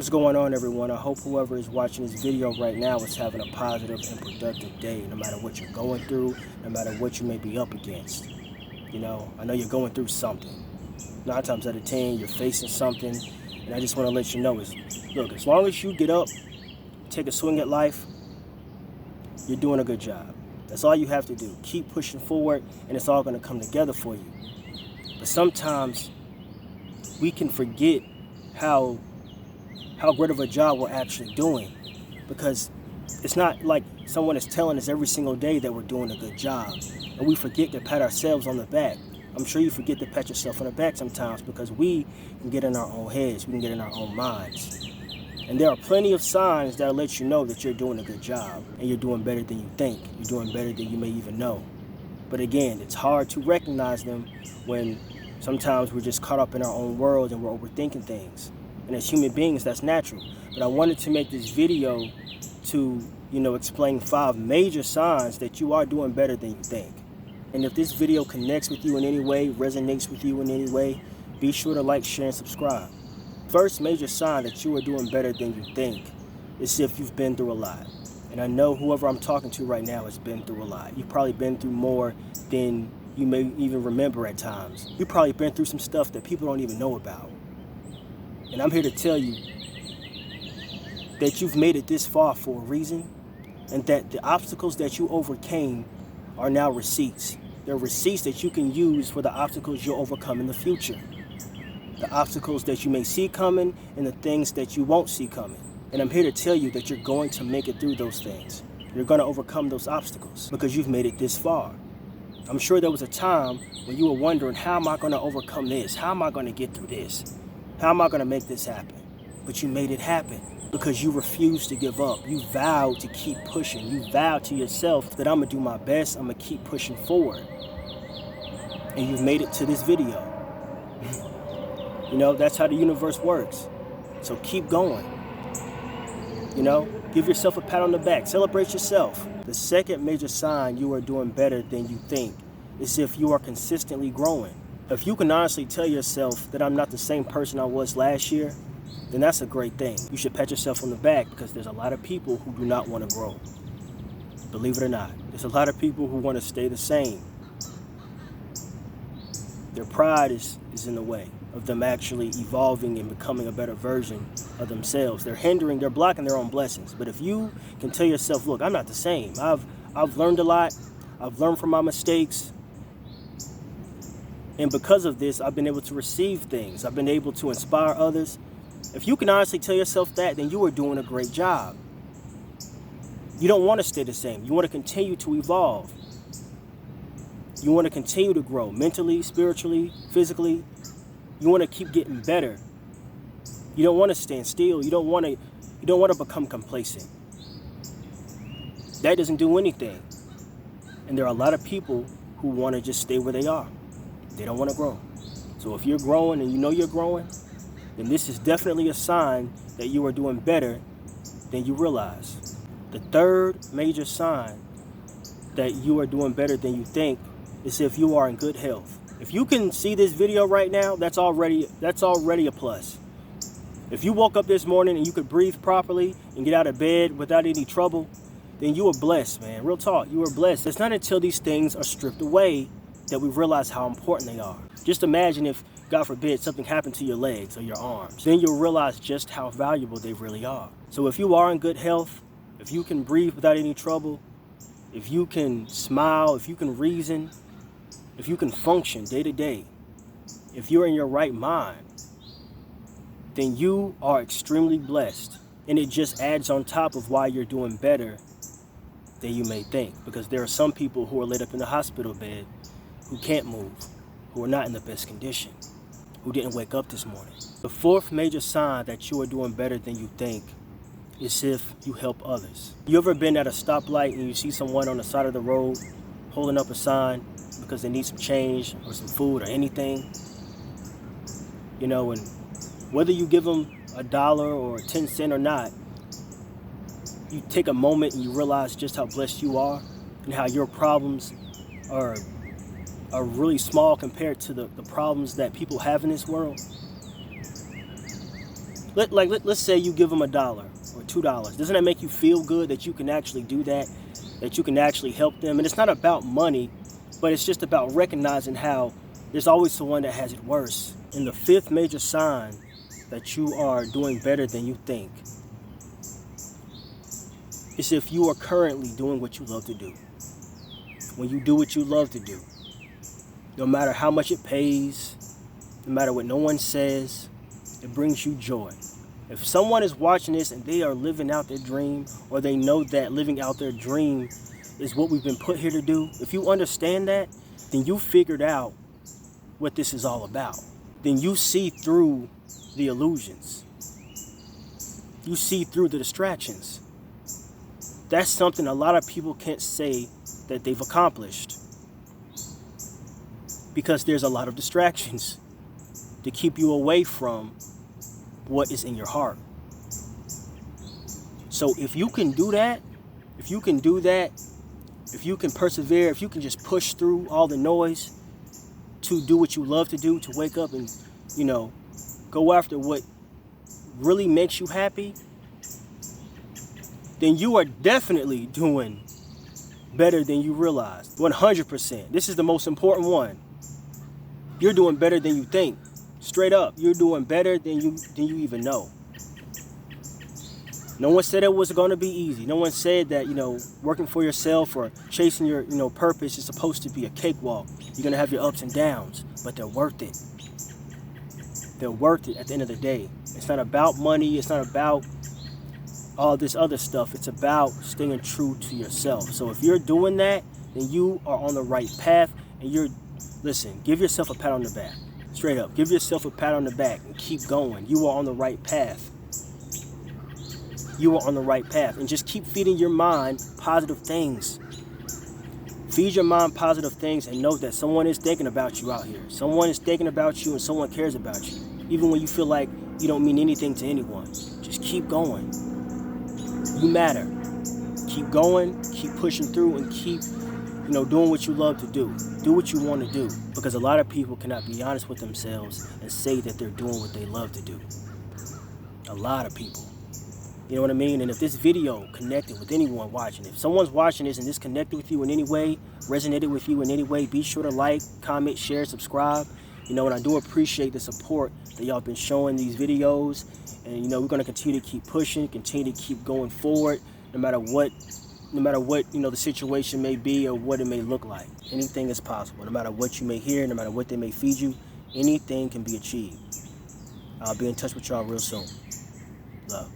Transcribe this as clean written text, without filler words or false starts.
What's going on, everyone? I hope whoever is watching this video right now is having a positive and productive day, no matter what you're going through, no matter what you may be up against. I know you're going through something. 9 times out of 10, you're facing something, and I just want to let you know look, as long as you get up, take a swing at life, you're doing a good job. That's all you have to do. Keep pushing forward, and it's all going to come together for you. But sometimes we can forget how great of a job we're actually doing, because it's not like someone is telling us every single day that we're doing a good job, and we forget to pat ourselves on the back. I'm sure you forget to pat yourself on the back sometimes because we can get in our own heads, we can get in our own minds. And there are plenty of signs that'll let you know that you're doing a good job and you're doing better than you think. You're doing better than you may even know. But again, it's hard to recognize them when sometimes we're just caught up in our own world and we're overthinking things. And as human beings, that's natural. But I wanted to make this video to, explain 5 major signs that you are doing better than you think. And if this video connects with you in any way, resonates with you in any way, be sure to like, share, and subscribe. First major sign that you are doing better than you think is if you've been through a lot. And I know whoever I'm talking to right now has been through a lot. You've probably been through more than you may even remember at times. You've probably been through some stuff that people don't even know about. And I'm here to tell you that you've made it this far for a reason, and that the obstacles that you overcame are now receipts. They're receipts that you can use for the obstacles you'll overcome in the future. The obstacles that you may see coming and the things that you won't see coming. And I'm here to tell you that you're going to make it through those things. You're going to overcome those obstacles because you've made it this far. I'm sure there was a time when you were wondering, how am I going to overcome this? How am I going to get through this? How am I going to make this happen? But you made it happen because you refused to give up. You vowed to keep pushing. You vowed to yourself that I'm going to do my best. I'm going to keep pushing forward. And you've made it to this video. That's how the universe works. So keep going. Give yourself a pat on the back. Celebrate yourself. The second major sign you are doing better than you think is if you are consistently growing. If you can honestly tell yourself that I'm not the same person I was last year, then that's a great thing. You should pat yourself on the back because there's a lot of people who do not want to grow. Believe it or not, there's a lot of people who want to stay the same. Their pride is in the way of them actually evolving and becoming a better version of themselves. They're blocking their own blessings. But if you can tell yourself, look, I'm not the same. I've learned a lot. I've learned from my mistakes. And because of this, I've been able to receive things. I've been able to inspire others. If you can honestly tell yourself that, then you are doing a great job. You don't want to stay the same. You want to continue to evolve. You want to continue to grow mentally, spiritually, physically. You want to keep getting better. You don't want to stand still. You don't want to become complacent. That doesn't do anything. And there are a lot of people who want to just stay where they are. They don't want to grow. So if you're growing and you know you're growing, then this is definitely a sign that you are doing better than you realize. The third major sign that you are doing better than you think is if you are in good health. If you can see this video right now, that's already a plus. If you woke up this morning and you could breathe properly and get out of bed without any trouble, then you are blessed, man. Real talk, you are blessed. It's not until these things are stripped away that we realize how important they are. Just imagine if, God forbid, something happened to your legs or your arms. Then you'll realize just how valuable they really are. So if you are in good health, if you can breathe without any trouble, if you can smile, if you can reason, if you can function day to day, if you're in your right mind, then you are extremely blessed. And it just adds on top of why you're doing better than you may think. Because there are some people who are laid up in the hospital bed who can't move, who are not in the best condition, who didn't wake up this morning. The fourth major sign that you are doing better than you think is if you help others. You ever been at a stoplight and you see someone on the side of the road holding up a sign because they need some change or some food or anything? And whether you give them $1 or 10 cents or not, you take a moment and you realize just how blessed you are and how your problems are really small compared to the problems that people have in this world. Let's say you give them $1 or $2. Doesn't that make you feel good that you can actually do that? That you can actually help them? And it's not about money, but it's just about recognizing how there's always someone that has it worse. And the fifth major sign that you are doing better than you think is if you are currently doing what you love to do. When you do what you love to do, no matter how much it pays, no matter what no one says, it brings you joy. If someone is watching this and they are living out their dream, or they know that living out their dream is what we've been put here to do, if you understand that, then you figured out what this is all about. Then you see through the illusions. You see through the distractions. That's something a lot of people can't say that they've accomplished, because there's a lot of distractions to keep you away from what is in your heart. So if you can do that, if you can persevere, if you can just push through all the noise to do what you love to do, to wake up and, go after what really makes you happy, then you are definitely doing better than you realize. 100%. This is the most important one. You're doing better than you think. Straight up, you're doing better than you even know. No one said it was going to be easy. No one said that, working for yourself or chasing your, purpose is supposed to be a cakewalk. You're going to have your ups and downs, but they're worth it. They're worth it at the end of the day. It's not about money. It's not about all this other stuff. It's about staying true to yourself. So if you're doing that, then you are on the right path, and listen, give yourself a pat on the back. Straight up, give yourself a pat on the back and keep going. You are on the right path. You are on the right path. And just keep feeding your mind positive things. Feed your mind positive things, and know that someone is thinking about you out here. Someone is thinking about you, and someone cares about you. Even when you feel like you don't mean anything to anyone. Just keep going. You matter. Keep going, keep pushing through, and keep doing what you love to do. Do what you want to do. Because a lot of people cannot be honest with themselves and say that they're doing what they love to do. A lot of people. You know what I mean? And if this video connected with anyone watching, if someone's watching this and this connected with you in any way, resonated with you in any way, be sure to like, comment, share, subscribe. And I do appreciate the support that y'all been showing these videos. And we're going to continue to keep pushing, continue to keep going forward, no matter what the situation may be or what it may look like. Anything is possible. No matter what you may hear, no matter what they may feed you, anything can be achieved. I'll be in touch with y'all real soon. Love.